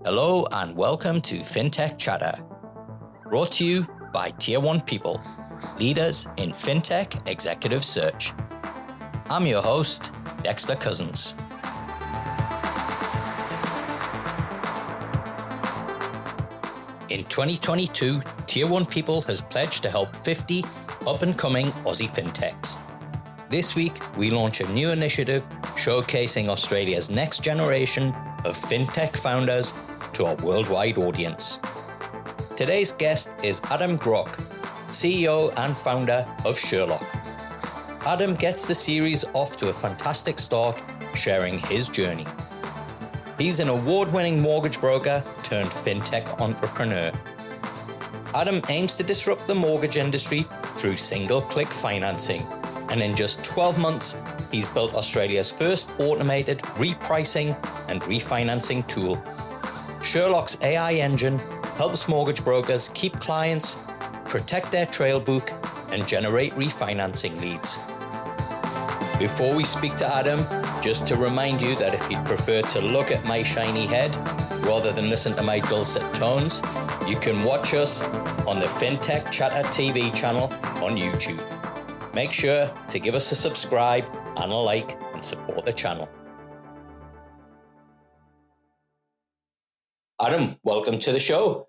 Hello and welcome to Fintech Chatter, brought to you by Tier 1 People, leaders in Fintech executive search. I'm your host, Dexter Cousins. In 2022, Tier 1 People has pledged to help 50 up-and-coming Aussie Fintechs. This week, we launch a new initiative showcasing Australia's next generation of Fintech Founders to our worldwide audience. Today's guest is Adam Grocke, CEO and founder of Sherlok. Adam gets the series off to a fantastic start, sharing his journey. He's an award-winning mortgage broker turned fintech entrepreneur. Adam aims to disrupt the mortgage industry through single-click financing, and in just 12 months, he's built Australia's first automated repricing and refinancing tool. Sherlok's AI engine helps mortgage brokers keep clients, protect their trail book, and generate refinancing leads. Before we speak to Adam, just to remind you that if you'd prefer to look at my shiny head rather than listen to my dulcet tones, you can watch us on the Fintech Chatter TV channel on YouTube. Make sure to give us a subscribe and a like and support the channel. Adam, welcome to the show.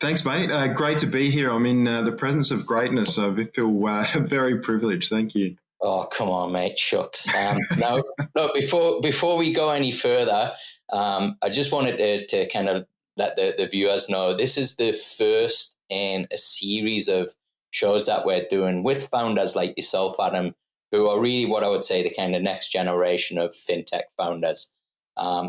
Thanks, mate. Great to be here. I'm in the presence of greatness, so I feel very privileged. Thank you. Oh, come on, mate. Shucks. Now, look, before we go any further, I just wanted to kind of let the viewers know this is the first in a series of shows that we're doing with founders like yourself, Adam, who are really what I would say the kind of next generation of fintech founders.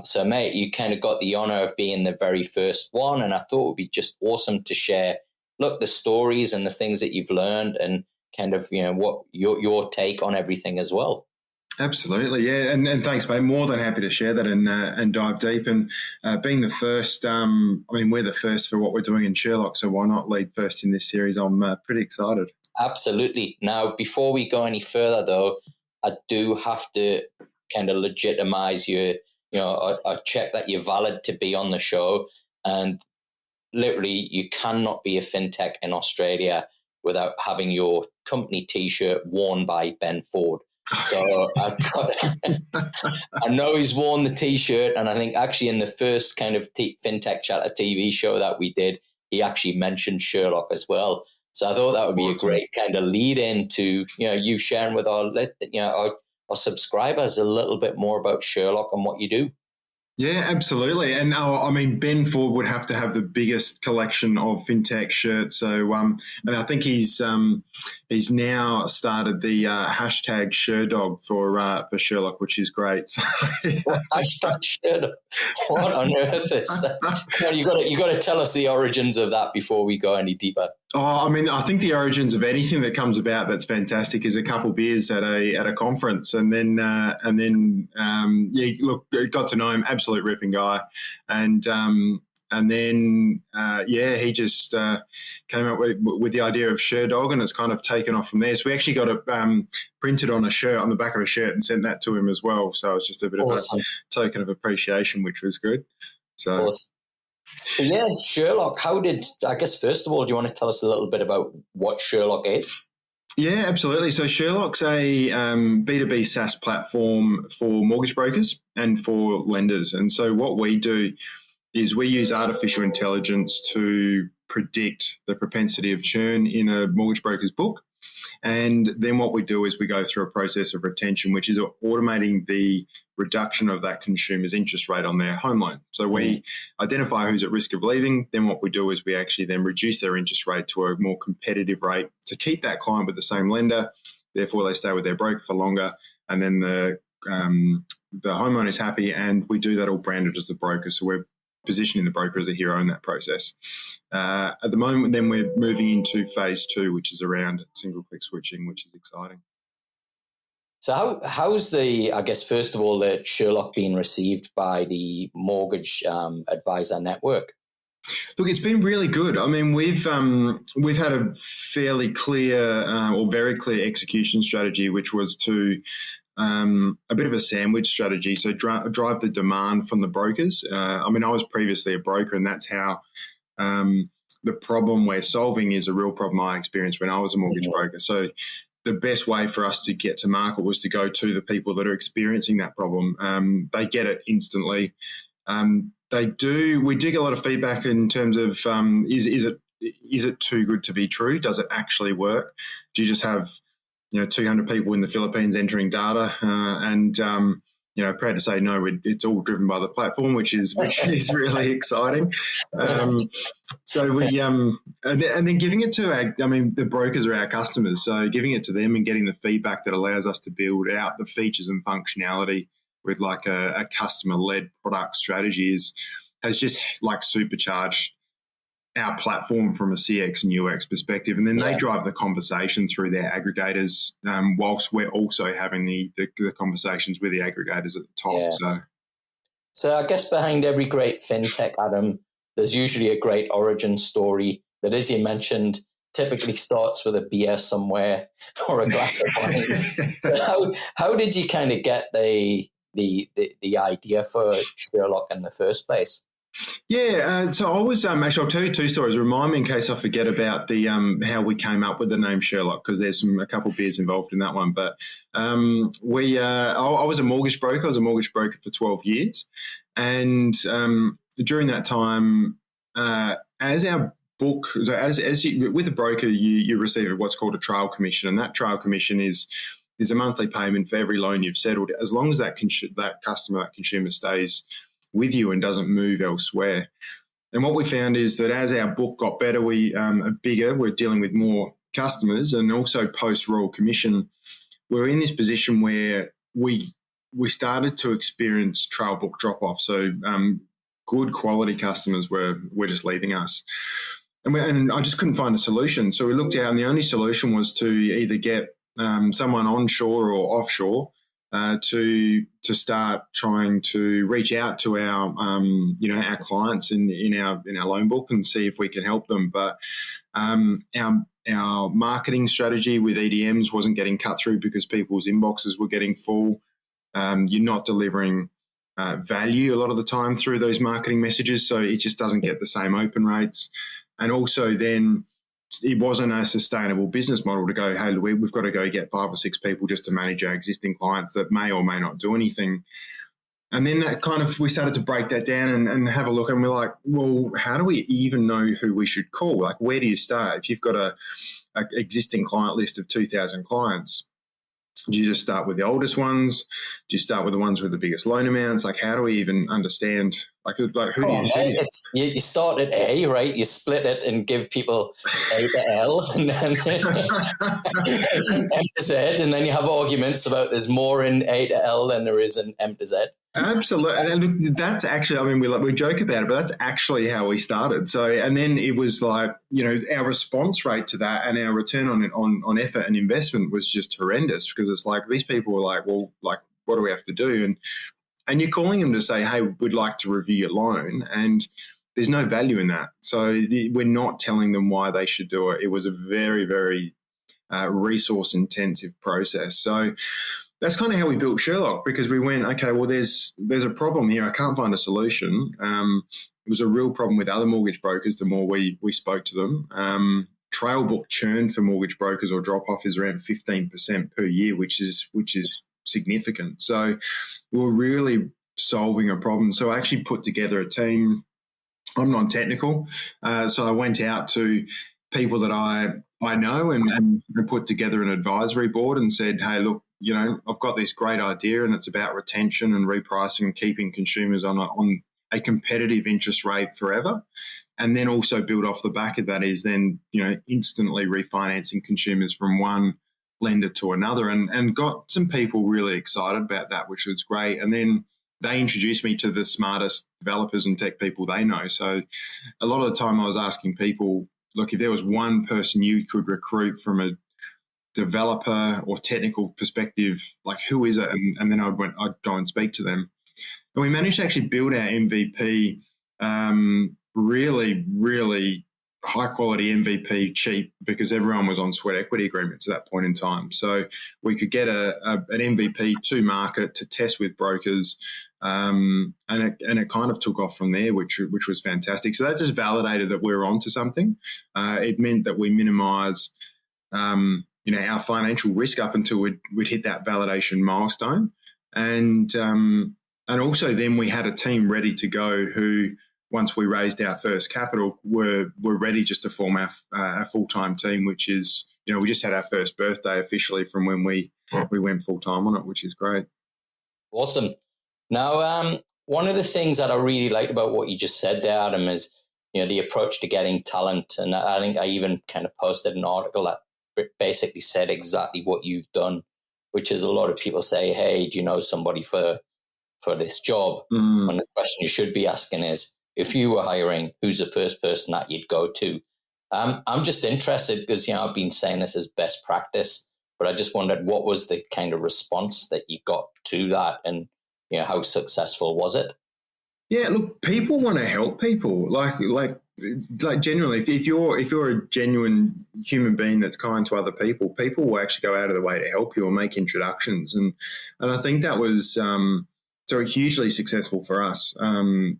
So, mate, you kind of got the honor of being the very first one, and I thought it would be just awesome to share, look, the stories and the things that you've learned and kind of, you know, what your take on everything as well. Absolutely, yeah, and thanks, mate. More than happy to share that and dive deep. And being the first, we're the first for what we're doing in Sherlok, so why not lead first in this series? I'm pretty excited. Absolutely. Now, before we go any further, though, I do have to kind of legitimize you. You know, I check that you're valid to be on the show, and literally, you cannot be a fintech in Australia without having your company T-shirt worn by Ben Ford. So I know he's worn the T-shirt, and I think actually in the first kind of Fintech Chatter TV show that we did, he actually mentioned Sherlok as well. So I thought that would be a great kind of lead into, you know, you sharing with our subscribers a little bit more about Sherlok and what you do. Yeah, absolutely. And Ben Ford would have to have the biggest collection of fintech shirts. So, and I think he's now started the hashtag Sherdog for Sherlok, which is great. So, hashtag Sherdog. What on earth is that? You got to tell us the origins of that before we go any deeper. Oh, I think the origins of anything that comes about that's fantastic is a couple of beers at a conference, and then got to know him, absolute ripping guy, and then he just came up with the idea of Sherdog, and it's kind of taken off from there. So we actually got it printed on a shirt, on the back of a shirt, and sent that to him as well. So it's just a bit of a token of appreciation, which was good. So. Awesome. Yeah, Sherlok, first of all, do you want to tell us a little bit about what Sherlok is? Yeah, absolutely. So Sherlok's a B2B SaaS platform for mortgage brokers and for lenders. And so what we do is we use artificial intelligence to predict the propensity of churn in a mortgage broker's book. And then what we do is we go through a process of retention, which is automating the reduction of that consumer's interest rate on their home loan. So we identify who's at risk of leaving. Then what we do is we actually then reduce their interest rate to a more competitive rate to keep that client with the same lender. Therefore, they stay with their broker for longer. And then the homeowner is happy, and we do that all branded as the broker. So we're positioning the broker as a hero in that process. At the moment, then we're moving into phase 2, which is around single-click switching, which is exciting. So how's first of all, the Sherlok being received by the mortgage advisor network? Look, it's been really good. I mean, we've had a fairly clear or very clear execution strategy, which was to a bit of a sandwich strategy. So drive the demand from the brokers. I was previously a broker, and that's how the problem we're solving is a real problem I experienced when I was a mortgage broker. So the best way for us to get to market was to go to the people that are experiencing that problem. They get it instantly. We do get a lot of feedback in terms of is it too good to be true? Does it actually work? Do you just have 200 people in the Philippines entering data, proud to say no, it's all driven by the platform, which is really exciting. So we and then giving it to the brokers are our customers, so giving it to them and getting the feedback that allows us to build out the features and functionality with like a customer-led product strategy has just like supercharged our platform from a CX and UX perspective. And then they drive the conversation through their aggregators, whilst we're also having the conversations with the aggregators at the top. Yeah. So I guess behind every great fintech, Adam, there's usually a great origin story that, as you mentioned, typically starts with a beer somewhere or a glass of wine. So how did you kind of get the idea for Sherlok in the first place? Yeah, so I was actually, I'll tell you two stories. Remind me in case I forget about the how we came up with the name Sherlok, because there's a couple of beers involved in that one. But I was a mortgage broker. I was a mortgage broker for 12 years, and during that time, as our book, so as you, with a broker, you receive what's called a trail commission, and that trail commission is a monthly payment for every loan you've settled, as long as that consumer stays with you and doesn't move elsewhere. And what we found is that as our book got better, we are bigger, we're dealing with more customers, and also post Royal Commission, we're in this position where we started to experience trail book drop off. So good quality customers were just leaving us. And I just couldn't find a solution. So we looked out, and the only solution was to either get someone onshore or offshore to start trying to reach out to our our clients in our loan book and see if we can help them. But our marketing strategy with EDMs wasn't getting cut through because people's inboxes were getting full. You're not delivering value a lot of the time through those marketing messages, so it just doesn't get the same open rates. And also then it wasn't a sustainable business model to go, hey, we've got to go get 5 or 6 people just to manage our existing clients that may or may not do anything. And then that kind of, we started to break that down and have a look, and we're like, well, how do we even know who we should call? Like, where do you start? If you've got a existing client list of 2,000 clients, do you just start with the oldest ones? Do you start with the ones with the biggest loan amounts? Like, how do we even understand, who do you you start at A, right? You split it and give people A to L and then M to Z, and then you have arguments about there's more in A to L than there is in M to Z. Absolutely. And that's actually, we joke about it, but that's actually how we started. So, and then it was like, our response rate to that and our return on effort and investment was just horrendous, because it's like, these people were like, well, like, what do we have to do? And you're calling them to say, hey, we'd like to review your loan. And there's no value in that. So we're not telling them why they should do it. It was a very, very resource intensive process. So that's kind of how we built Sherlok, because we went, okay, well, there's a problem here. I can't find a solution. It was a real problem with other mortgage brokers the more we spoke to them. Trail book churn for mortgage brokers or drop off is around 15% per year, which is significant. So we were really solving a problem. So I actually put together a team. I'm non-technical, so I went out to people that I know and put together an advisory board and said, hey, look, I've got this great idea, and it's about retention and repricing and keeping consumers on a competitive interest rate forever. And then also build off the back of that is then, instantly refinancing consumers from one lender to another, and got some people really excited about that, which was great. And then they introduced me to the smartest developers and tech people they know. So a lot of the time I was asking people, look, if there was one person you could recruit from a developer or technical perspective, like, who is it? And then I'd go and speak to them. And we managed to actually build our MVP really, really high quality MVP cheap because everyone was on sweat equity agreements at that point in time. So we could get an MVP to market to test with brokers, and it kind of took off from there, which was fantastic. So that just validated that we were onto something. It meant that we minimised our financial risk up until we'd hit that validation milestone, and also then we had a team ready to go who, once we raised our first capital, were ready just to form our full-time team, which is, we just had our first birthday officially from when we went full-time on it, which is great. Awesome. Now, one of the things that I really liked about what you just said there, Adam, is, the approach to getting talent. And I think I even kind of posted an article that basically said exactly what you've done, which is a lot of people say, hey, do you know somebody for this job? And the question you should be asking is, if you were hiring, who's the first person that you'd go to? I'm just interested because, I've been saying this as best practice, but I just wondered what was the kind of response that you got to that, and, how successful was it? Yeah, look, people want to help people. Like genuinely, if you're a genuine human being that's kind to other people, people will actually go out of the way to help you or make introductions. And I think that was so hugely successful for us. And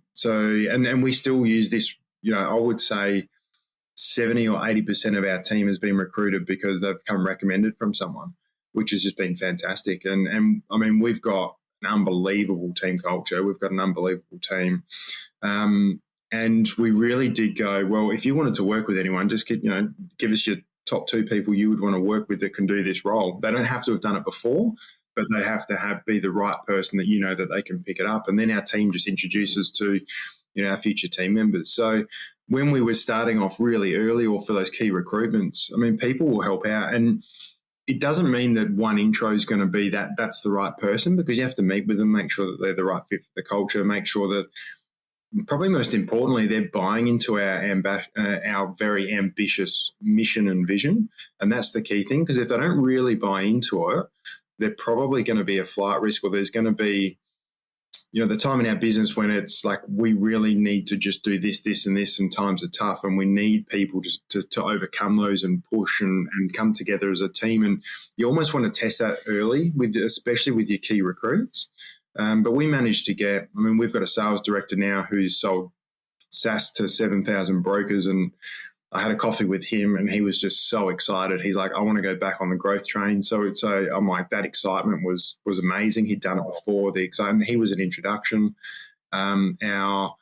we still use this, I would say 70 or 80% of our team has been recruited because they've come recommended from someone, which has just been fantastic. And I mean, we've got an unbelievable team culture. We've got an unbelievable team. And we really did go, well, if you wanted to work with anyone, just give us your top 2 people you would want to work with that can do this role. They don't have to have done it before, but they have to be the right person that that they can pick it up. And then our team just introduces to, our future team members. So when we were starting off really early or for those key recruitments, I mean, people will help out. And it doesn't mean that one intro is going to be that's the right person, because you have to meet with them, make sure that they're the right fit for the culture, make sure that, probably most importantly, they're buying into our very ambitious mission and vision. And that's the key thing, because if they don't really buy into it, they're probably going to be a flight risk, or there's going to be, the time in our business when it's like, we really need to just do this, this, and this, and times are tough, and we need people to overcome those and push and come together as a team. And you almost want to test that early, especially with your key recruits. But we managed to get, we've got a sales director now who's sold SaaS to 7,000 brokers, and I had a coffee with him and he was just so excited. He's like, I want to go back on the growth train. So I'm like, that excitement was amazing. He'd done it before. The excitement, he was an introduction. Our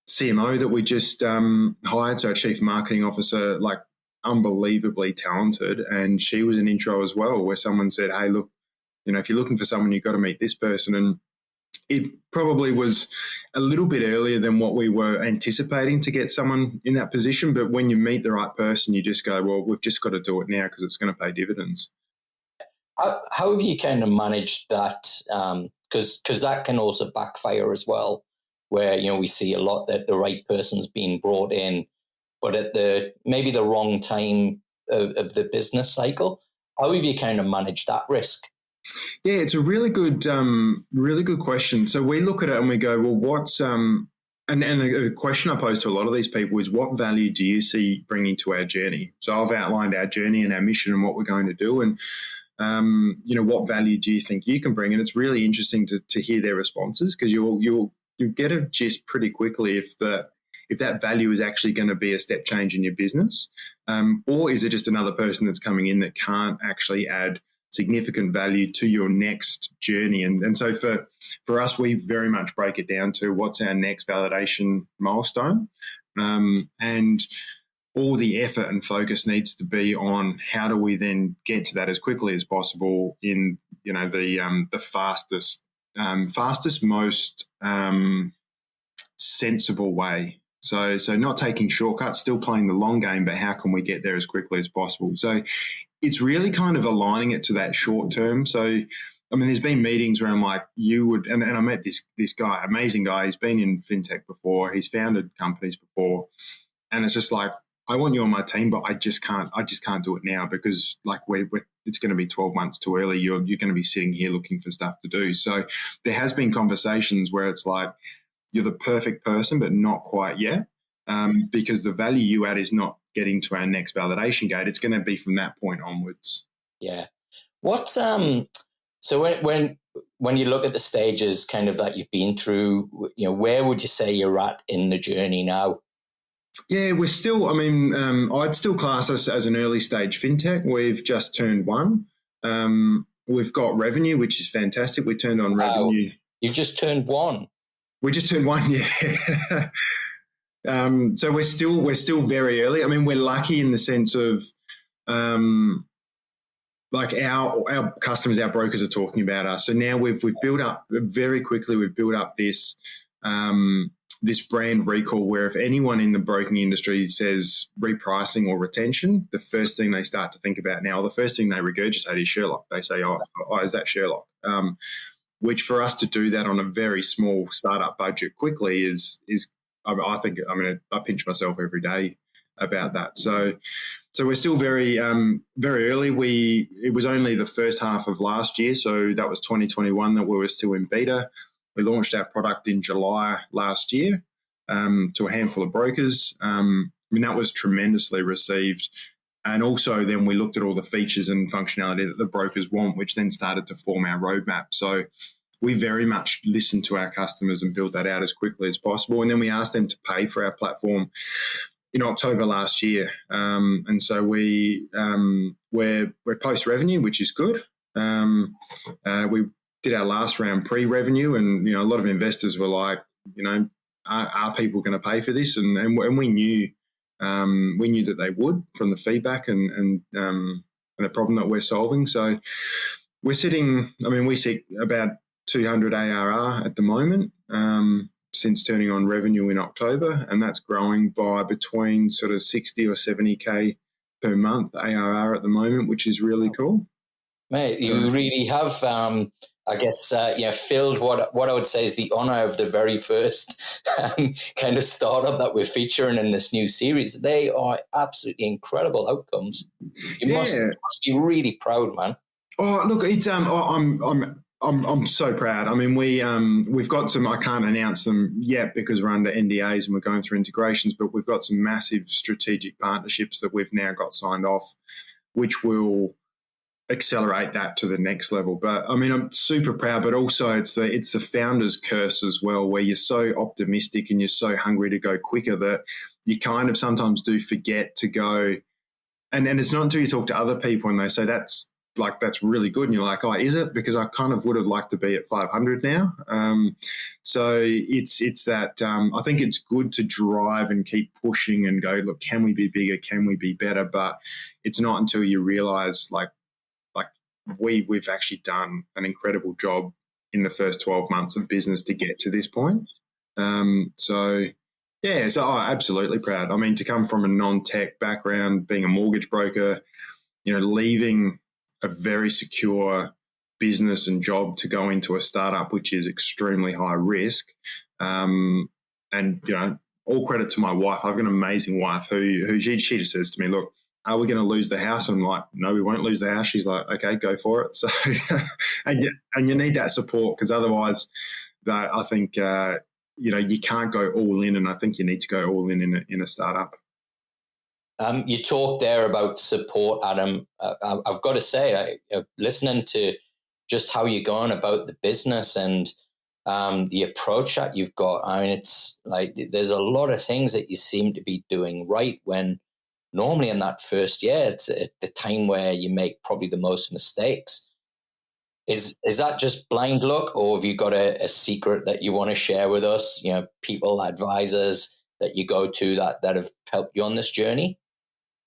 CMO that we just hired, so our chief marketing officer, like unbelievably talented. And she was an intro as well, where someone said, hey, look, if you're looking for someone, you've got to meet this person. And it probably was a little bit earlier than what we were anticipating to get someone in that position. But when you meet the right person, you just go, well, we've just got to do it now because it's going to pay dividends. How have you kind of managed that? Because that can also backfire as well, where, we see a lot that the right person's being brought in, but at maybe the wrong time of the business cycle. How have you kind of managed that risk? Yeah, it's a really good question. So we look at it and we go, well, what's and the question I pose to a lot of these people is, what value do you see bringing to our journey? So I've outlined our journey and our mission and what we're going to do, and what value do you think you can bring? And it's really interesting to hear their responses, because you'll get a gist pretty quickly if that value is actually going to be a step change in your business, or is it just another person that's coming in that can't actually add significant value to your next journey. And so for us, we very much break it down to what's our next validation milestone. And all the effort and focus needs to be on how do we then get to that as quickly as possible in, the fastest, most sensible way. So not taking shortcuts, still playing the long game, but how can we get there as quickly as possible? So it's really kind of aligning it to that short term. So, there's been meetings where I'm like, and I met this guy, amazing guy. He's been in fintech before. He's founded companies before. And it's just like, I want you on my team, but I just can't do it now because it's going to be 12 months too early. You're going to be sitting here looking for stuff to do. So there has been conversations where it's like, you're the perfect person, but not quite yet. Because the value you add is not getting to our next validation gate, it's going to be from that point onwards. Yeah. What's so when you look at the stages kind of that you've been through, where would you say you're at in the journey now? Yeah, we're still, I'd still class us as an early stage fintech. We've just turned one. We've got revenue, which is fantastic. We turned on revenue. You've just turned one. We just turned one, yeah. So we're still very early. I mean, we're lucky in the sense of like our customers, our brokers are talking about us. So now we've built up very quickly. We've built up this this brand recall where if anyone in the broking industry says repricing or retention, the first thing they start to think about now, the first thing they regurgitate is Sherlok. They say, oh, is that Sherlok? Which for us to do that on a very small startup budget quickly is I think I pinch myself every day about that. So we're still very early. It was only the first half of last year, so that was 2021 that we were still in beta. We launched our product in July last year to a handful of brokers. That was tremendously received. And also then we looked at all the features and functionality that the brokers want, which then started to form our roadmap. So we very much listened to our customers and built that out as quickly as possible. And then we asked them to pay for our platform in October last year. And so we're post-revenue, which is good. We did our last round pre-revenue, and a lot of investors were like, are people going to pay for this? And we knew that they would from the feedback and the problem that we're solving. So we're sitting. We sit about 200 ARR at the moment since turning on revenue in October, and that's growing by between sort of 60 or 70K per month ARR at the moment, which is really cool. Mate, you really have, filled what I would say is the honour of the very first kind of startup that we're featuring in this new series. They are absolutely incredible outcomes. You must be really proud, man. Oh, look, it's I'm so proud. We've got some. I can't announce them yet because we're under NDAs and we're going through integrations. But we've got some massive strategic partnerships that we've now got signed off, which will accelerate that to the next level. But I'm super proud. But also, it's the founder's curse as well, where you're so optimistic and you're so hungry to go quicker that you kind of sometimes do forget to go. And it's not until you talk to other people and they say that's really good. And you're like, oh, is it? Because I kind of would have liked to be at 500 now. So it's that I think it's good to drive and keep pushing and go, look, can we be bigger? Can we be better? But it's not until you realize we've actually done an incredible job in the first 12 months of business to get to this point. So absolutely proud. To come from a non-tech background, being a mortgage broker, leaving a very secure business and job to go into a startup, which is extremely high risk. And, all credit to my wife. I've got an amazing wife who she just says to me, look, are we going to lose the house? And I'm like, no, we won't lose the house. She's like, okay, go for it. So, and you need that support because otherwise I think, you can't go all in. And I think you need to go all in a startup. You talked there about support, Adam. I've got to say, listening to just how you're going about the business and the approach that you've got, it's like there's a lot of things that you seem to be doing right when normally in that first year, it's at the time where you make probably the most mistakes. Is that just blind luck, or have you got a secret that you want to share with us? People, advisors that you go to that have helped you on this journey?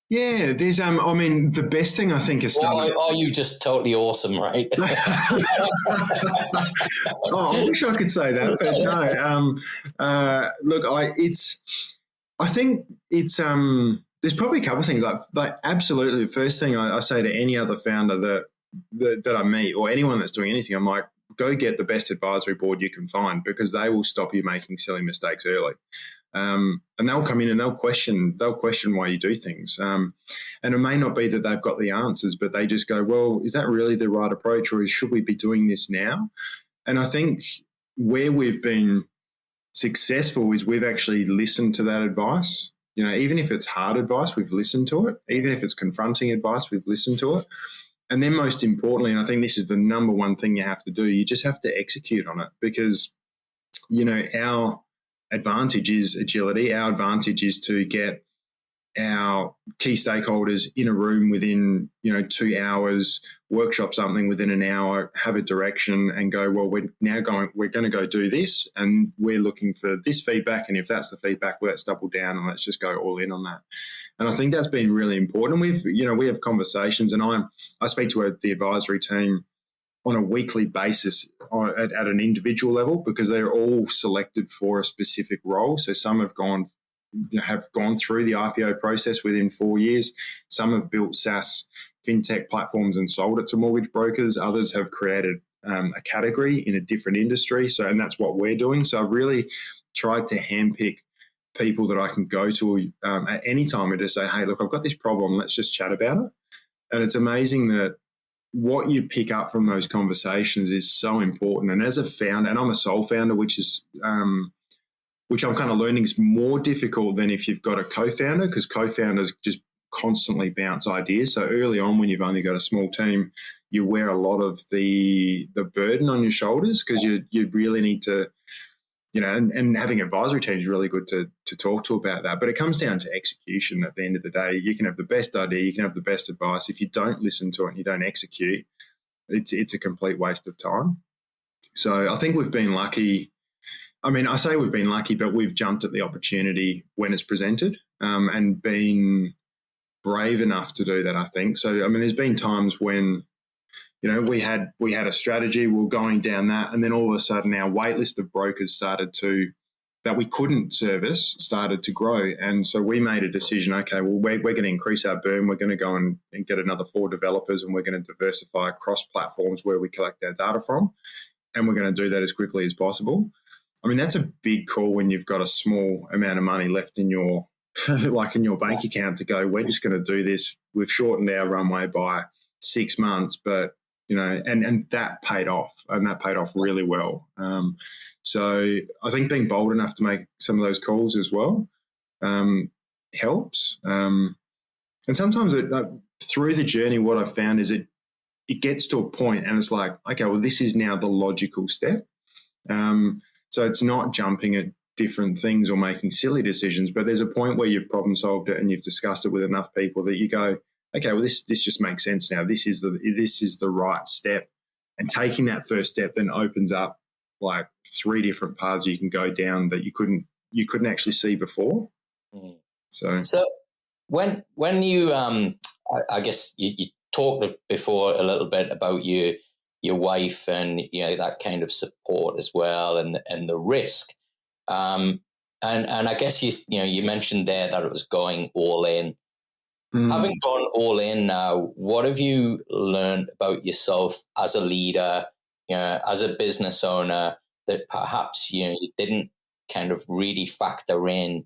Yeah, there's the best thing I think is starting. Are you just totally awesome, right? I wish I could say that, but no. Look, I think it's there's probably a couple of things like absolutely. The first thing I say to any other founder that I meet or anyone that's doing anything, I'm like, go get the best advisory board you can find because they will stop you making silly mistakes early. And they'll come in and they'll question why you do things. And it may not be that they've got the answers, but they just go, well, is that really the right approach or should we be doing this now? And I think where we've been successful is we've actually listened to that advice even if it's hard advice, we've listened to it. Even if it's confronting advice, we've listened to it. And then most importantly, and I think this is the number one thing you have to do, you just have to execute on it, because, our advantage is agility. Our advantage is to get our key stakeholders in a room within, 2 hours, workshop something within an hour, have a direction and go, well, we're going to go do this, and we're looking for this feedback. And if that's the feedback, let's double down and let's just go all in on that. And I think that's been really important. We have conversations, and I speak to the advisory team on a weekly basis at an individual level, because they're all selected for a specific role. So some have gone through the IPO process within 4 years. Some have built SaaS fintech platforms and sold it to mortgage brokers. Others have created a category in a different industry. And that's what we're doing. So I've really tried to handpick people that I can go to at any time and just say, hey, look, I've got this problem. Let's just chat about it. And it's amazing that what you pick up from those conversations is so important. And as a founder, and I'm a sole founder, which I'm kind of learning is more difficult than if you've got a co-founder, because co-founders just constantly bounce ideas. So early on, when you've only got a small team, you wear a lot of the burden on your shoulders, because you really need to, and having an advisory team is really good to talk to about that. But it comes down to execution at the end of the day. You can have the best idea, you can have the best advice. If you don't listen to it and you don't execute, it's a complete waste of time. So I think we've been lucky. I mean, I say we've been lucky, but we've jumped at the opportunity when it's presented, and been brave enough to do that, I think. So, I mean, there's been times when, we had a strategy, we were going down that, and then all of a sudden our wait list of brokers that we couldn't service started to grow. And so we made a decision, okay, well, we're going to increase our burn. We're going to go and get another 4 developers, and we're going to diversify across platforms where we collect our data from. And we're going to do that as quickly as possible. I mean, that's a big call when you've got a small amount of money left in your, in your bank account, to go, we're just going to do this. We've shortened our runway by 6 months, but, and that paid off, and that paid off really well. So I think being bold enough to make some of those calls as well helps. And sometimes through the journey, what I've found is it gets to a point and it's like, okay, well, this is now the logical step. So it's not jumping at different things or making silly decisions, but there's a point where you've problem solved it and you've discussed it with enough people that you go, okay, well, this just makes sense now. This is the right step. And taking that first step then opens up like 3 different paths you can go down that you couldn't actually see before. Mm. So when you I guess you talked before a little bit about your wife and that kind of support as well, and the risk, and I guess you mentioned there that it was going all in. Having gone all in now, what have you learned about yourself as a leader, as a business owner, that perhaps you didn't kind of really factor in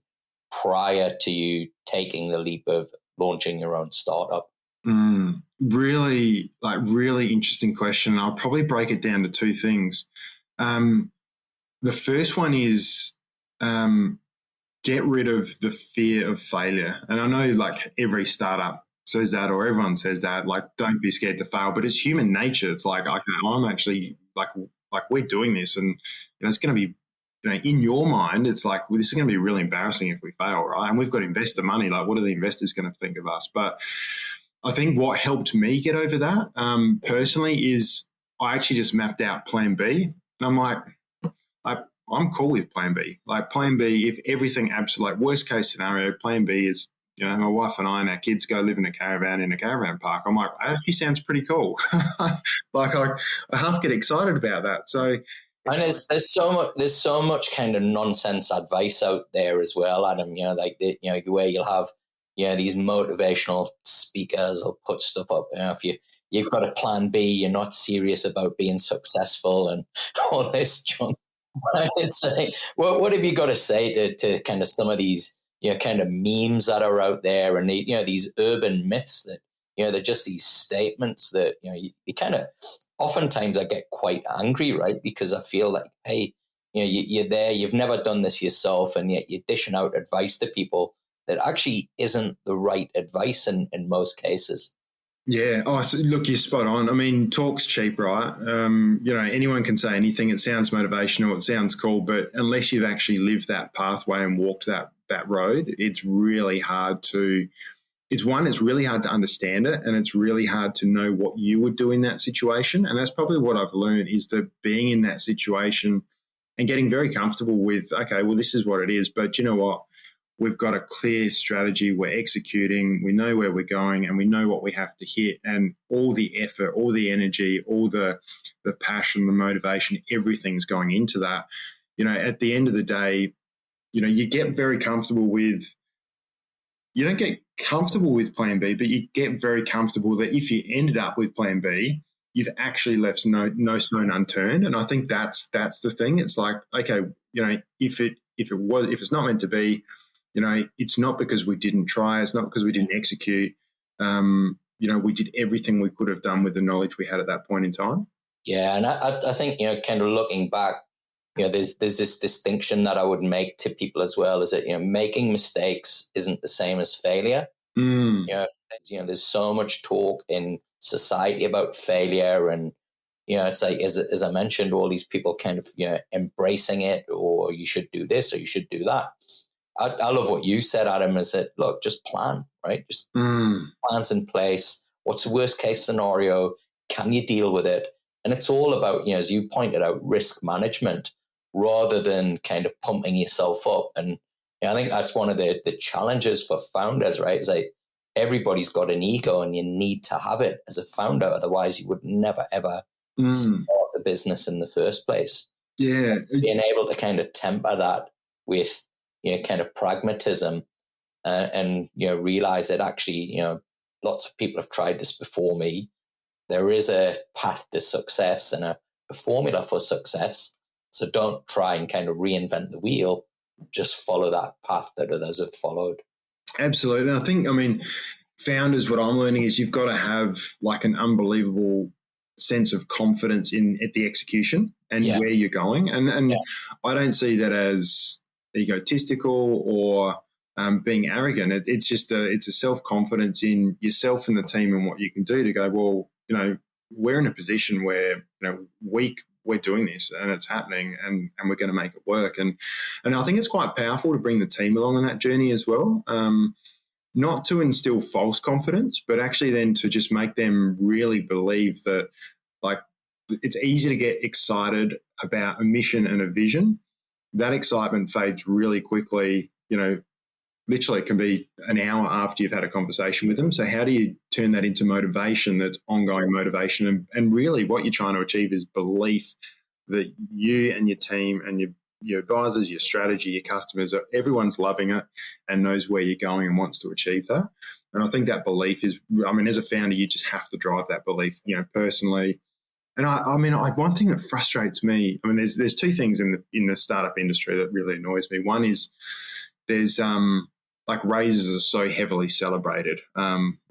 prior to you taking the leap of launching your own startup? Really interesting question. I'll probably break it down to 2 things. The first one is get rid of the fear of failure. And I know like every startup says that, or everyone says that, like, don't be scared to fail, but it's human nature. It's like, okay, I'm actually like we're doing this, and it's going to be, in your mind, it's like, well, this is going to be really embarrassing if we fail, right? And we've got investor money. Like, what are the investors going to think of us? But I think what helped me get over that personally is I actually just mapped out plan B. And I'm like, I'm cool with plan B. Like plan B, if everything absolute worst case scenario, plan B is, my wife and I and our kids go live in a caravan park. I'm like, that actually sounds pretty cool. Like I half get excited about that. So, and there's so much kind of nonsense advice out there as well, Adam. Where you'll have these motivational speakers will put stuff up. If you've got a plan B, you're not serious about being successful and all this junk. It's like, what have you got to say to kind of some of these kind of memes that are out there, and these urban myths that they're just these statements that you kind of, oftentimes I get quite angry, right? Because I feel like, hey, you're there, you've never done this yourself, and yet you're dishing out advice to people that actually isn't the right advice in most cases. Yeah. Oh, so look, you're spot on. I mean, talk's cheap, right? Anyone can say anything. It sounds motivational. It sounds cool, but unless you've actually lived that pathway and walked that road, it's really hard to. It's really hard to understand it, and it's really hard to know what you would do in that situation. And that's probably what I've learned, is that being in that situation and getting very comfortable with, okay, well, this is what it is, but you know what? We've got a clear strategy. We're executing. We know where we're going, and we know what we have to hit. And all the effort, all the energy, all the passion, the motivation, everything's going into that. At the end of the day, you get very comfortable with. You don't get comfortable with Plan B, but you get very comfortable that if you ended up with Plan B, you've actually left no stone unturned. And I think that's the thing. It's like, okay, if it's not meant to be. It's not because we didn't try. It's not because we didn't execute. We did everything we could have done with the knowledge we had at that point in time. Yeah, and I think, kind of looking back, there's this distinction that I would make to people as well, is that, making mistakes isn't the same as failure. There's so much talk in society about failure, and, it's like, as I mentioned, all these people kind of, embracing it, or you should do this or you should do that. I love what you said, Adam, is that, look, just plan, right? Just plans in place. What's the worst case scenario? Can you deal with it? And it's all about, as you pointed out, risk management rather than kind of pumping yourself up. And I think that's one of the challenges for founders, right? Is like, everybody's got an ego, and you need to have it as a founder. Otherwise, you would never, ever start the business in the first place. Yeah. Being able to kind of temper that with, kind of pragmatism, and realize that actually, lots of people have tried this before me. There is a path to success and a formula for success. So don't try and kind of reinvent the wheel. Just follow that path that others have followed. Absolutely. And I think, founders, what I'm learning is you've got to have like an unbelievable sense of confidence at the execution and where you're going. And I don't see that as egotistical or being arrogant. It's just it's a self-confidence in yourself and the team and what you can do to go, well, we're in a position where, we're doing this and it's happening, and we're going to make it work. And I think it's quite powerful to bring the team along on that journey as well. Not to instill false confidence, but actually then to just make them really believe that, like, it's easy to get excited about a mission and a vision. That excitement fades really quickly. Literally it can be an hour after you've had a conversation with them. So how do you turn that into motivation that's ongoing motivation? And really what you're trying to achieve is belief that you and your team and your advisors, your strategy, your customers, everyone's loving it and knows where you're going and wants to achieve that. And I think that belief is, as a founder, you just have to drive that belief, personally. And one thing that frustrates me, there's two things in the startup industry that really annoys me. One is there's like raises are so heavily celebrated,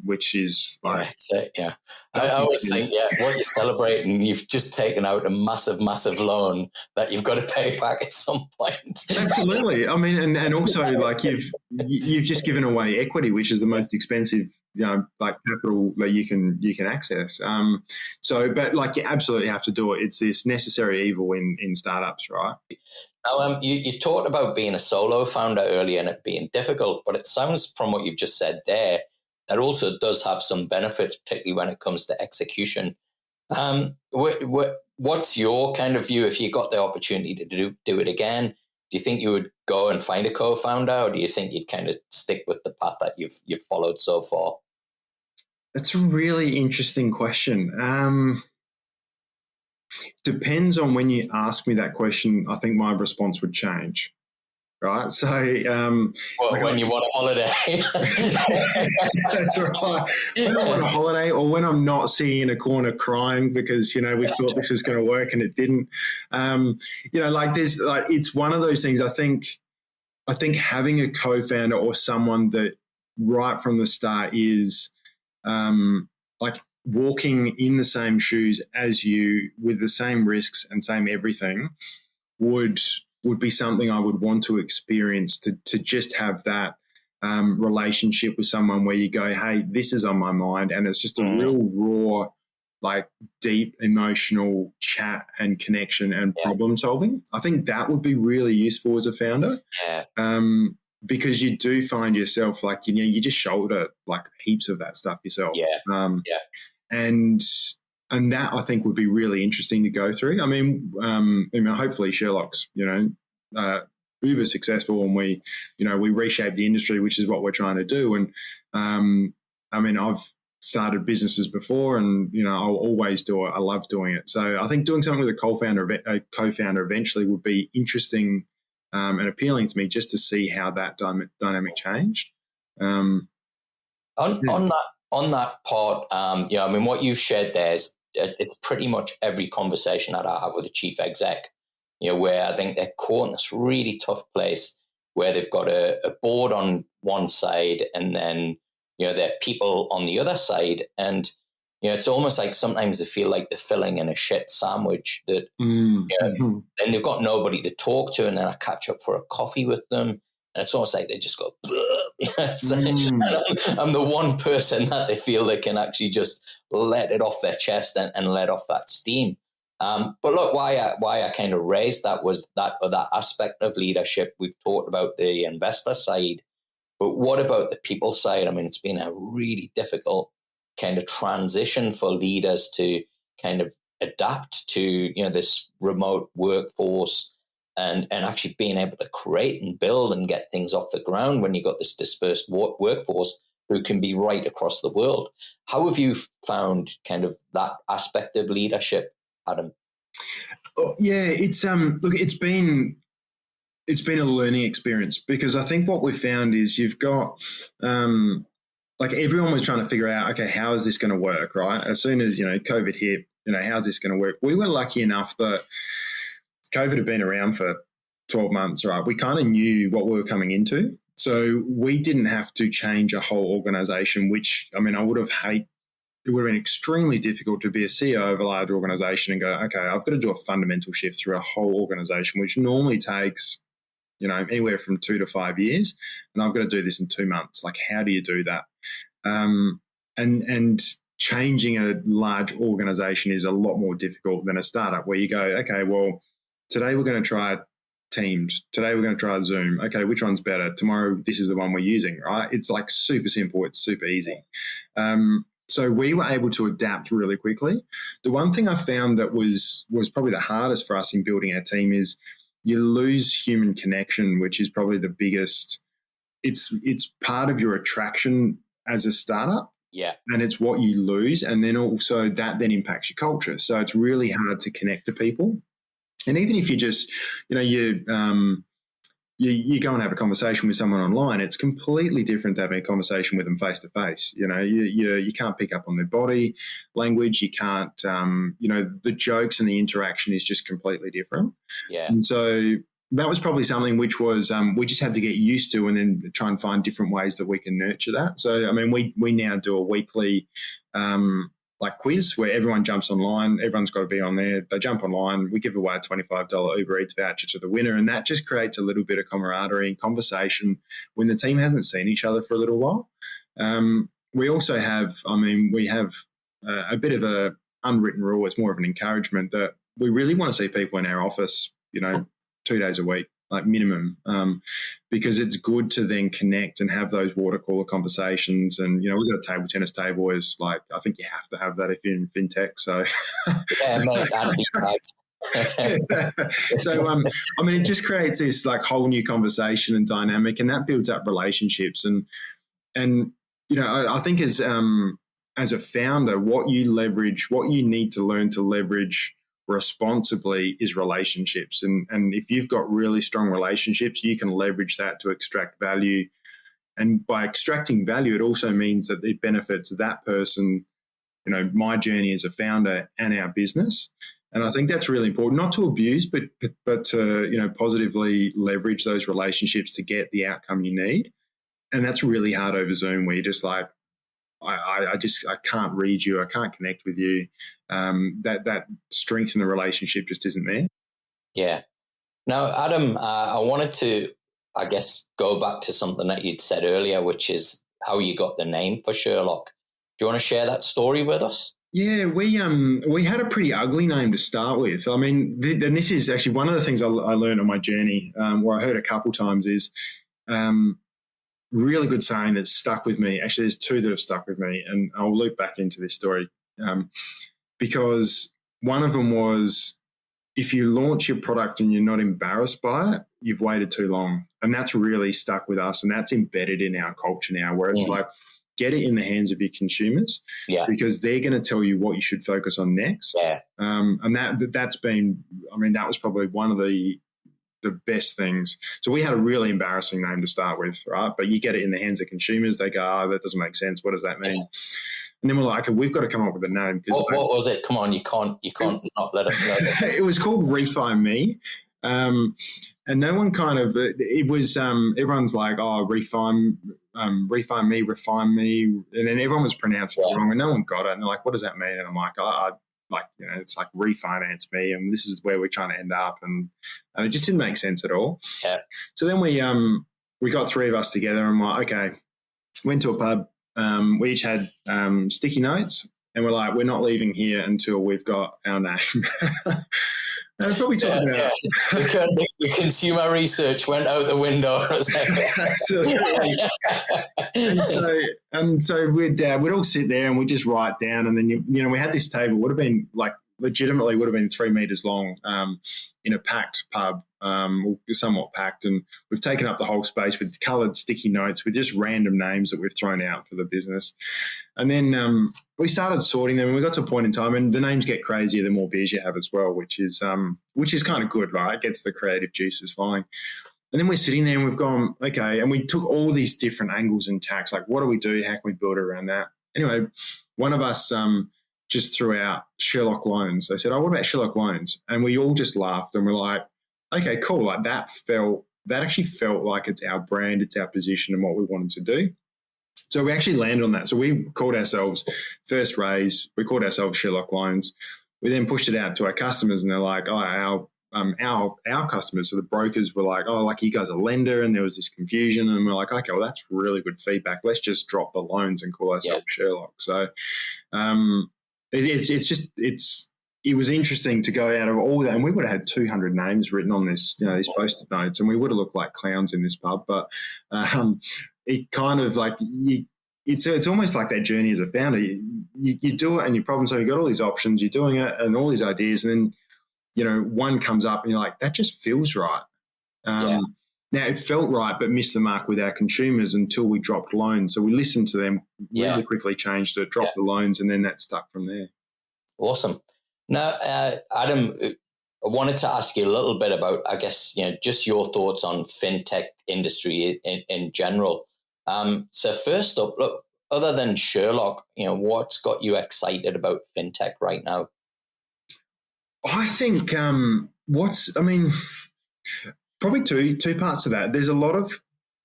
which is like, that's it. Yeah, I always think, what you're celebrating, you've just taken out a massive, massive loan that you've got to pay back at some point. Absolutely. And also like you've just given away equity, which is the most expensive, like capital that you can access. But like you absolutely have to do it. It's this necessary evil in startups, right? Now, you talked about being a solo founder earlier and it being difficult, but it sounds from what you've just said there, that also does have some benefits, particularly when it comes to execution. What's your kind of view if you got the opportunity to do it again? Do you think you would go and find a co-founder, or do you think you'd kind of stick with the path that you've followed so far? That's a really interesting question. Depends on when you ask me that question. I think my response would change, right? So, when you want a holiday, that's right. When I want a holiday, or when I'm not sitting in a corner crying because we thought this was going to work and it didn't. It's one of those things. I think having a co-founder or someone that right from the start is like walking in the same shoes as you with the same risks and same everything would be something I would want to experience, to just have that relationship with someone where you go, hey, this is on my mind, and it's just a real raw, like deep emotional chat and connection and problem solving. I think that would be really useful as a founder. Because you do find yourself like, you just shoulder like heaps of that stuff yourself. And that I think would be really interesting to go through. I mean, hopefully Sherlock's, uber successful, and we reshape the industry, which is what we're trying to do. And I've started businesses before, and I'll always do it. I love doing it. So I think doing something with a co-founder eventually would be interesting and appealing to me, just to see how that dynamic changed. On that part, what you've shared there is it's pretty much every conversation that I have with a chief exec, where I think they're caught in this really tough place where they've got a board on one side and then, there are people on the other side. And, it's almost like sometimes they feel like they're filling in a shit sandwich that, and they've got nobody to talk to. And then I catch up for a coffee with them, and it's almost like they just go, I'm the one person that they feel they can actually just let it off their chest and let off that steam. But look, why I kind of raised that was that aspect of leadership. We've talked about the investor side, but what about the people side? I mean, it's been a really difficult kind of transition for leaders to kind of adapt to, this remote workforce and actually being able to create and build and get things off the ground when you've got this dispersed workforce who can be right across the world. How have you found kind of that aspect of leadership, Adam? Oh, yeah, it's been a learning experience, because I think what we found is you've got like everyone was trying to figure out, okay, how is this going to work, right? As soon as COVID hit, how's this going to work? We were lucky enough that COVID had been around for 12 months, right? We kind of knew what we were coming into. So we didn't have to change a whole organization, which, it would have been extremely difficult to be a CEO of a large organization and go, okay, I've got to do a fundamental shift through a whole organization, which normally takes, anywhere from 2 to 5 years. And I've got to do this in 2 months. Like, how do you do that? And changing a large organization is a lot more difficult than a startup where you go, okay, well, today we're going to try Teams. Today we're going to try Zoom. Okay, which one's better? Tomorrow, this is the one we're using, right? It's like super simple. It's super easy. So we were able to adapt really quickly. The one thing I found that was probably the hardest for us in building our team is you lose human connection, which is probably the biggest. It's part of your attraction as a startup. Yeah. And it's what you lose. And then also that then impacts your culture. So it's really hard to connect to people. And even if you just, you go and have a conversation with someone online, it's completely different to having a conversation with them face to face. You can't pick up on their body language. You can't, the jokes and the interaction is just completely different. Yeah. And so that was probably something which was we just had to get used to, and then try and find different ways that we can nurture that. So, we now do a weekly quiz where everyone jumps online. Everyone's got to be on there. They jump online. We give away a $25 Uber Eats voucher to the winner, and that just creates a little bit of camaraderie and conversation when the team hasn't seen each other for a little while. We also have, we have a bit of a unwritten rule. It's more of an encouragement that we really want to see people in our office, 2 days a week, like minimum, because it's good to then connect and have those water cooler conversations. And, we've got a table tennis table is like, I think you have to have that if you're in fintech. So, yeah, mate, that'd be nice. So, it just creates this like whole new conversation and dynamic, and that builds up relationships. And I think as a founder, what you need to learn to leverage responsibly is relationships. And if you've got really strong relationships, you can leverage that to extract value. And by extracting value, it also means that it benefits that person, my journey as a founder and our business. And I think that's really important, not to abuse, but to, positively leverage those relationships to get the outcome you need. And that's really hard over Zoom, where you're just like, I can't read you. I can't connect with you. That strength in the relationship just isn't there. Yeah. Now, Adam, I wanted to I guess, go back to something that you'd said earlier, which is how you got the name for Sherlok. Do you want to share that story with us? Yeah, we had a pretty ugly name to start with. I mean, and this is actually one of the things I learned on my journey, where I heard a couple times is really good saying that stuck with me. Actually, there's two that have stuck with me, and I'll loop back into this story because one of them was, if you launch your product and you're not embarrassed by it, you've waited too long. And that's really stuck with us, and that's embedded in our culture now, where it's like, get it in the hands of your consumers, because they're going to tell you what you should focus on next. And that's been, I mean, that was probably one of the best things. So we had a really embarrassing name to start with, right? But you get it in the hands of consumers, they go, oh, that doesn't make sense. What does that mean? And then we're like, okay, we've got to come up with a name. What was it? Come on, you can't not let us know. It was called Refi Me. And no one kind of, it was, everyone's like, oh, refine me, refine me. And then everyone was pronouncing it wrong and no one got it. And they're like, what does that mean? And I'm like, it's like refinance me. And this is where we're trying to end up. And it just didn't make sense at all. Yeah. So then we got three of us together and we're like, okay, went to a pub. We each had sticky notes and we're like, we're not leaving here until we've got our name. And probably talking about the consumer research went out the window. Absolutely. and so we'd all sit there and we'd just write down, and then we had this table, would have been like legitimately would have been 3 meters long, in a packed pub, somewhat packed, and we've taken up the whole space with coloured sticky notes with just random names that we've thrown out for the business. And then we started sorting them, and we got to a point in time, and the names get crazier the more beers you have as well, which is kind of good, right? It gets the creative juices flowing. And then we're sitting there and we've gone, okay, and we took all these different angles and tacks, like what do we do? How can we build around that? Anyway, one of us just threw out Sherlok Loans. They said, oh, what about Sherlok Loans? And we all just laughed and we're like, okay, cool. Like that actually felt like it's our brand, it's our position and what we wanted to do. So we actually landed on that. So we called ourselves first raise. We called ourselves Sherlok Loans. We then pushed it out to our customers and they're like, oh, our customers, so the brokers were like, oh, like you guys are a lender, and there was this confusion, and we're like, okay, well that's really good feedback. Let's just drop the loans and call ourselves Sherlok. So it was interesting to go out of all that, and we would have had 200 names written on this, these post-it notes, and we would have looked like clowns in this pub. But it kind of like it's almost like that journey as a founder. You do it, and you problem solve. You got all these options, you're doing it, and all these ideas, and then one comes up, and you're like, that just feels right. Now, it felt right, but missed the mark with our consumers until we dropped loans. So we listened to them, really quickly changed it, dropped the loans, and then that stuck from there. Awesome. Now, Adam, I wanted to ask you a little bit about, I guess, just your thoughts on fintech industry in general. So first up, look, other than Sherlok, what's got you excited about fintech right now? I think probably two parts to that. There's a lot of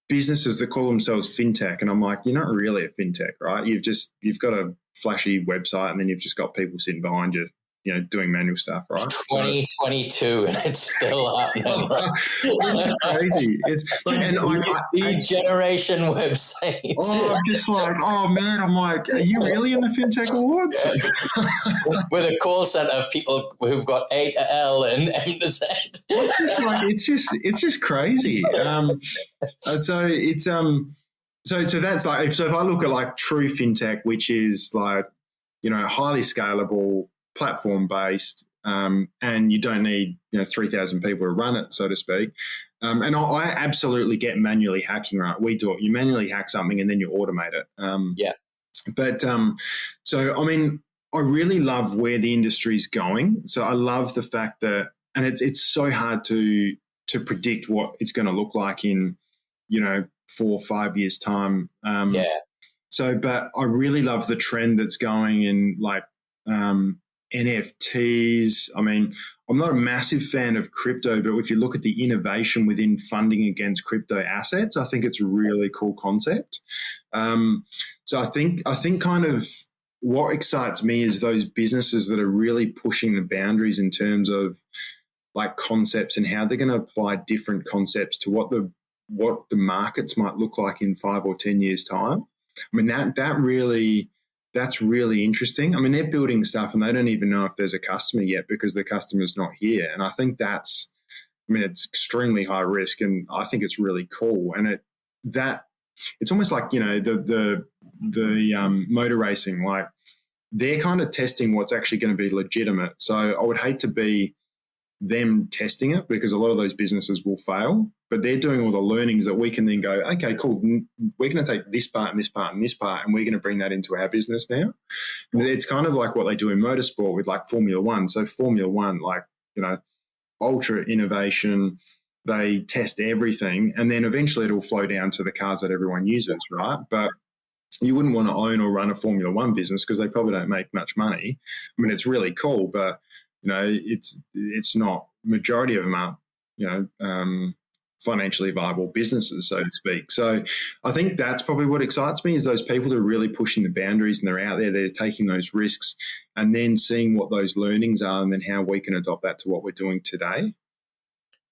businesses that call themselves fintech, and I'm like, you're not really a fintech, right? You've got a flashy website, and then you've just got people sitting behind you, doing manual stuff, right? 2022, and it's still happening. Right? It's crazy. It's like the generation website. Oh, I'm just like, oh man, I'm like, are you really in the fintech awards? With a call center of people who've got A to L and M to Z. It's just crazy. And so it's so that's like, so if I look at like true fintech, which is like, highly scalable, platform based, and you don't need 3,000 people to run it, so to speak. And I absolutely get manually hacking, right? We do it. You manually hack something and then you automate it. But so I mean, I really love where the industry's going. So I love the fact that, and it's so hard to predict what it's going to look like in 4 or 5 years time. So, but I really love the trend that's going in like NFTs. I mean, I'm not a massive fan of crypto, but if you look at the innovation within funding against crypto assets, I think it's a really cool concept. So I think kind of what excites me is those businesses that are really pushing the boundaries in terms of like concepts and how they're going to apply different concepts to what the what the markets might look like in 5 or 10 years' time. I mean, that's really interesting. I mean, they're building stuff and they don't even know if there's a customer yet because the customer's not here. And I think it's extremely high risk, and I think it's really cool. And it's almost like, the motor racing, like they're kind of testing what's actually going to be legitimate. So I would hate to be them testing it because a lot of those businesses will fail, but they're doing all the learnings that we can then go, okay, cool. We're going to take this part and this part and this part, and we're going to bring that into our business now. It's kind of like what they do in motorsport with like Formula One. So Formula One, like, ultra innovation, they test everything, and then eventually it'll flow down to the cars that everyone uses, right? But you wouldn't want to own or run a Formula One business because they probably don't make much money. I mean, it's really cool, but it's not. Majority of them are, financially viable businesses, so to speak. So I think that's probably what excites me, is those people that are really pushing the boundaries and they're out there, they're taking those risks and then seeing what those learnings are and then how we can adopt that to what we're doing today.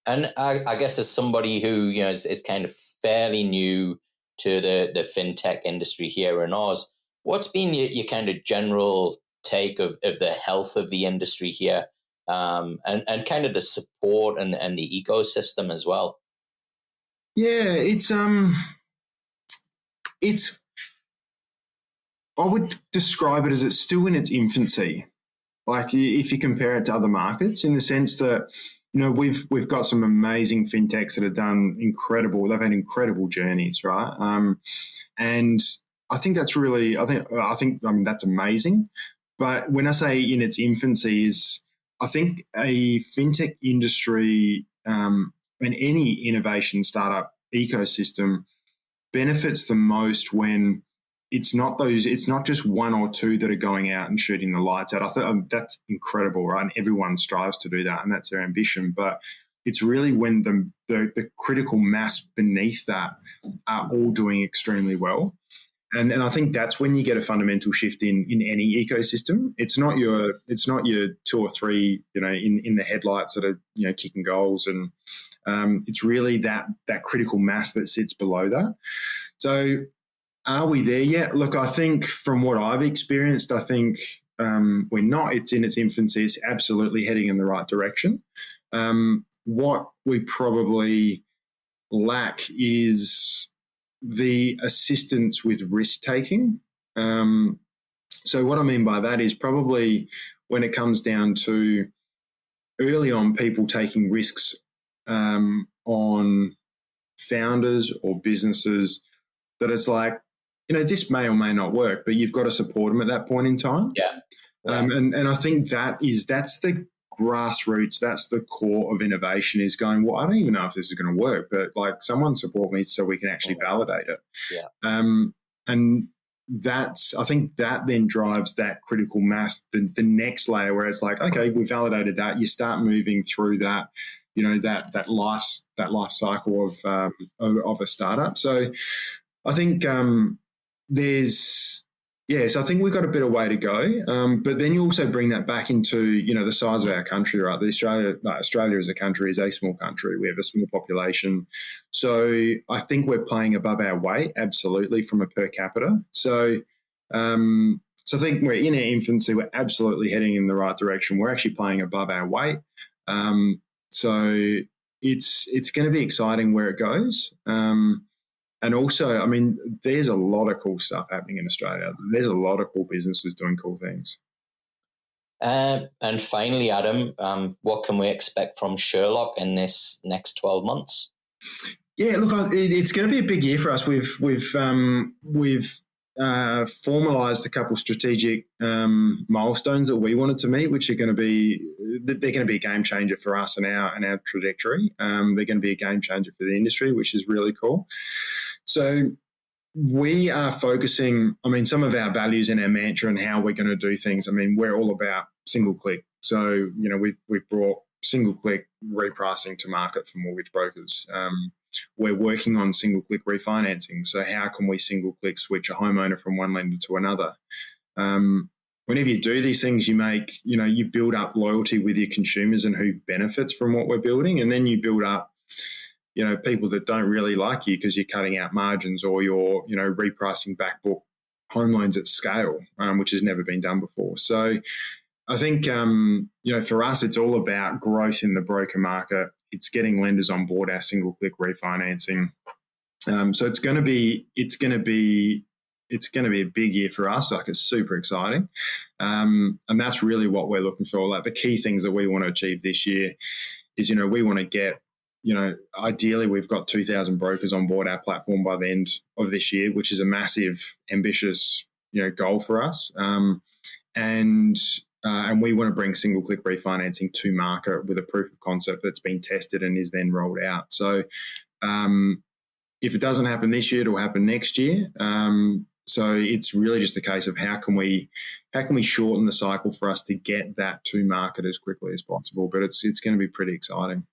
And I guess as somebody who is kind of fairly new to the fintech industry here in Oz, what's been your kind of general take of the health of the industry here, and kind of the support and the ecosystem as well? Yeah, it's I would describe it as it's still in its infancy. Like if you compare it to other markets, in the sense that we've got some amazing fintechs that have done incredible. They've had incredible journeys, right? And I think that's really, I mean that's amazing. But when I say in its infancy, is I think a fintech industry and any innovation startup ecosystem benefits the most when it's not just one or two that are going out and shooting the lights out. I thought that's incredible, right? And everyone strives to do that, and that's their ambition. But it's really when the critical mass beneath that are all doing extremely well. And I think that's when you get a fundamental shift in any ecosystem. It's not your two or three, in the headlights that are, kicking goals, and it's really that critical mass that sits below that. So are we there yet? Look, I think from what I've experienced, I think we're not. It's in its infancy. It's absolutely heading in the right direction. What we probably lack is the assistance with risk taking. So what I mean by that is probably when it comes down to early on people taking risks on founders or businesses, that it's like, this may or may not work, but you've got to support them at that point in time. Yeah. And I think that's the grassroots, that's the core of innovation, is going, well, I don't even know if this is going to work, but like someone support me so we can actually validate it. Yeah. And I think that then drives that critical mass, the next layer where it's like, okay, we validated that. You start moving through that, that life cycle of a startup. So I think so I think we've got a bit of way to go. But then you also bring that back into, the size of our country, right? Australia as a country is a small country. We have a small population. So I think we're playing above our weight, absolutely, from a per capita. So I think we're in our infancy. We're absolutely heading in the right direction. We're actually playing above our weight. So it's going to be exciting where it goes. And also, I mean, there's a lot of cool stuff happening in Australia. There's a lot of cool businesses doing cool things. And finally, Adam, what can we expect from Sherlok in this next 12 months? Yeah, look, it's going to be a big year for us. We've formalised a couple strategic milestones that we wanted to meet, which are going to be a game changer for us and our trajectory. They're going to be a game changer for the industry, which is really cool. So we are focusing, some of our values and our mantra and how we're going to do things. We're all about single click. So, we've brought single click repricing to market for mortgage brokers. We're working on single click refinancing. So how can we single click switch a homeowner from one lender to another? Whenever you do these things, you build up loyalty with your consumers and who benefits from what we're building. And then you build up, people that don't really like you because you're cutting out margins or you're, repricing back book home loans at scale, which has never been done before. So I think, for us, it's all about growth in the broker market. It's getting lenders on board our single click refinancing. So it's going to be a big year for us. Like, it's super exciting. And that's really what we're looking for. Like, the key things that we want to achieve this year is, we want to get, ideally we've got 2,000 brokers on board our platform by the end of this year, which is a massive, ambitious, goal for us. And we want to bring single click refinancing to market with a proof of concept that's been tested and is then rolled out. So if it doesn't happen this year, it'll happen next year. So it's really just a case of how can we shorten the cycle for us to get that to market as quickly as possible. But it's going to be pretty exciting.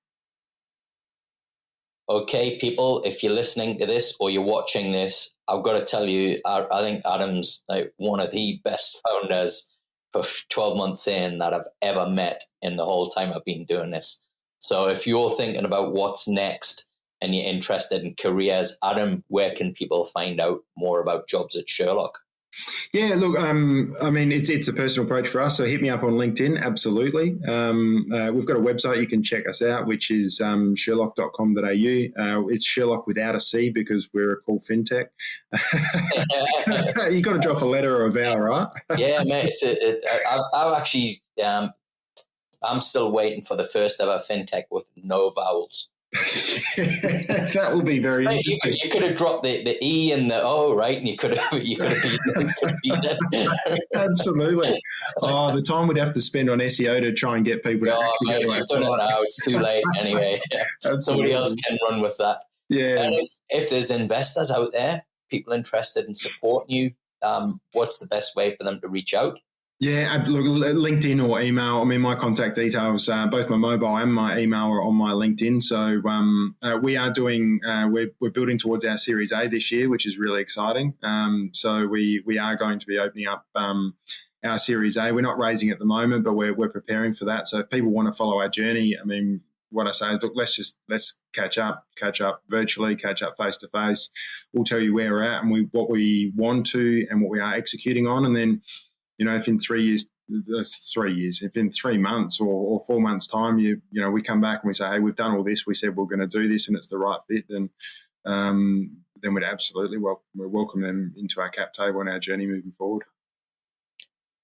Okay, people, if you're listening to this or you're watching this, I've got to tell you, I think Adam's like one of the best founders for 12 months in that I've ever met in the whole time I've been doing this. So if you're thinking about what's next and you're interested in careers, Adam, where can people find out more about jobs at Sherlok? Yeah, look, it's a personal approach for us. So hit me up on LinkedIn. Absolutely. We've got a website. You can check us out, which is sherlock.com.au. It's Sherlok without a C because we're a cool fintech. You got to drop a letter or a vowel, right? Yeah, mate. I've actually, I'm still waiting for the first ever fintech with no vowels. That will be very interesting. You could have dropped the E and the O, right? And you could have beaten it. Absolutely. Oh, the time we'd have to spend on SEO to try and get people to actually go to our site. Now it's too late anyway. Somebody else can run with that. Yeah. And if there's investors out there, people interested in supporting you, what's the best way for them to reach out? Yeah, look, LinkedIn or email. I mean, my contact details, both my mobile and my email are on my LinkedIn. So we are doing, we're building towards our Series A this year, which is really exciting. So we are going to be opening up our Series A. We're not raising at the moment, but we're preparing for that. So if people want to follow our journey, I mean, what I say is, look, let's catch up virtually, catch up face to face. We'll tell you where we're at and what we want to and what we are executing on, and then, if in 3 years, if in 3 months or 4 months' time, we come back and we say, hey, we've done all this, we said we're going to do this and it's the right fit, then we'd absolutely welcome them into our cap table and our journey moving forward.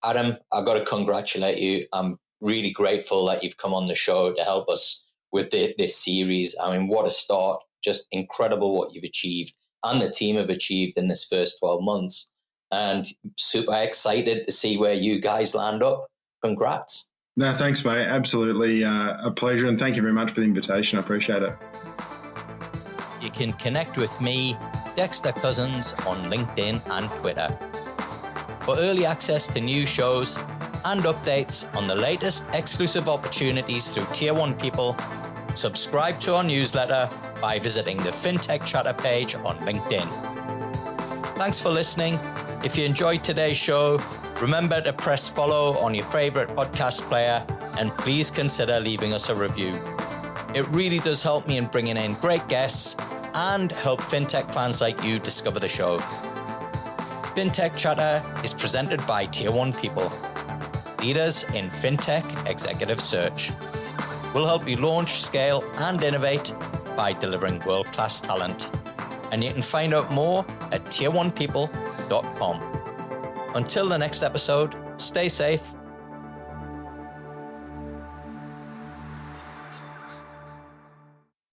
Adam, I've got to congratulate you. I'm really grateful that you've come on the show to help us with this series. I mean, what a start. Just incredible what you've achieved and the team have achieved in this first 12 months. And super excited to see where you guys land up. Congrats. No, thanks, mate. Absolutely a pleasure. And thank you very much for the invitation. I appreciate it. You can connect with me, Dexter Cousins, on LinkedIn and Twitter. For early access to new shows and updates on the latest exclusive opportunities through Tier 1 people, subscribe to our newsletter by visiting the Fintech Chatter page on LinkedIn. Thanks for listening. If you enjoyed today's show, remember to press follow on your favorite podcast player and please consider leaving us a review. It really does help me in bringing in great guests and help fintech fans like you discover the show. Fintech Chatter is presented by Tier 1 people, leaders in fintech executive search. We'll help you launch, scale, and innovate by delivering world-class talent. And you can find out more at tier1people.com. Until the next episode, stay safe